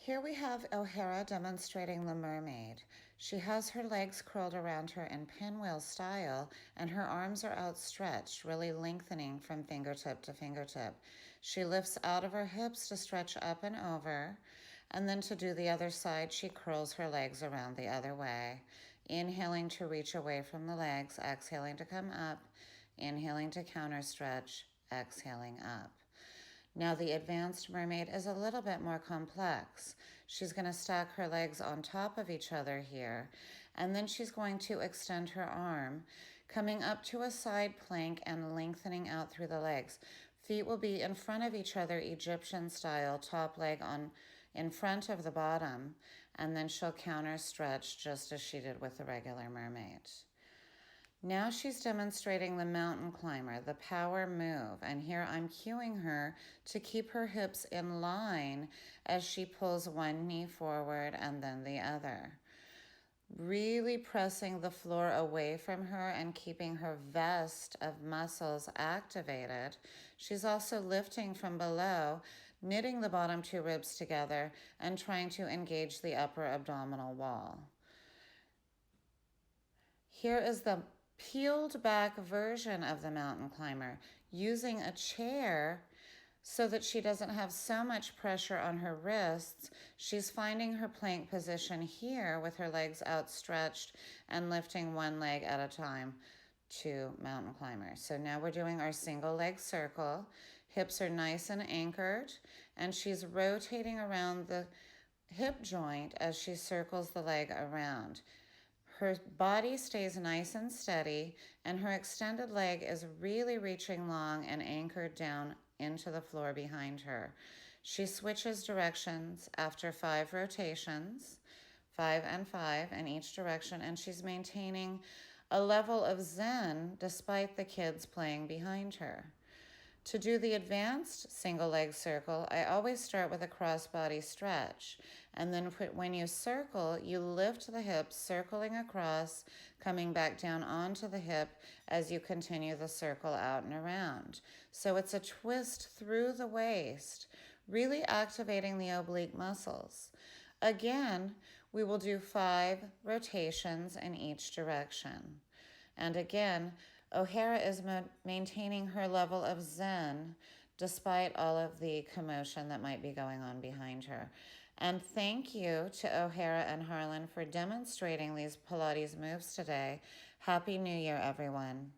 Here we have Ohara demonstrating the mermaid. She has her legs curled around her in pinwheel style, and her arms are outstretched, really lengthening from fingertip to fingertip. She lifts out of her hips to stretch up and over, and then to do the other side, she curls her legs around the other way. Inhaling to reach away from the legs, exhaling to come up, inhaling to counter stretch, exhaling up. Now the advanced mermaid is a little bit more complex. She's going to stack her legs on top of each other here, and then she's going to extend her arm, coming up to a side plank and lengthening out through the legs. Feet will be in front of each other, Egyptian style, top leg on in front of the bottom, and then she'll counter stretch just as she did with the regular mermaid. Now she's demonstrating the mountain climber, the power move, and here I'm cueing her to keep her hips in line as she pulls one knee forward and then the other. Really pressing the floor away from her and keeping her vest of muscles activated. She's also lifting from below, knitting the bottom two ribs together and trying to engage the upper abdominal wall. Here is the peeled back version of the mountain climber, using a chair so that she doesn't have so much pressure on her wrists. She's finding her plank position here with her legs outstretched and lifting one leg at a time to mountain climber. So now we're doing our single leg circle. Hips are nice and anchored, and she's rotating around the hip joint as she circles the leg around. Her body stays nice and steady, and her extended leg is really reaching long and anchored down into the floor behind her. She switches directions after 5 rotations, 5 and 5 in each direction, and she's maintaining a level of zen despite the kids playing behind her. To do the advanced single leg circle, I always start with a crossbody stretch. And then when you circle, you lift the hips, circling across, coming back down onto the hip as you continue the circle out and around. So it's a twist through the waist, really activating the oblique muscles. Again, we will do 5 rotations in each direction. And again, Ohara is maintaining her level of zen despite all of the commotion that might be going on behind her. And thank you to Ohara and Harlan for demonstrating these Pilates moves today. Happy New Year, everyone.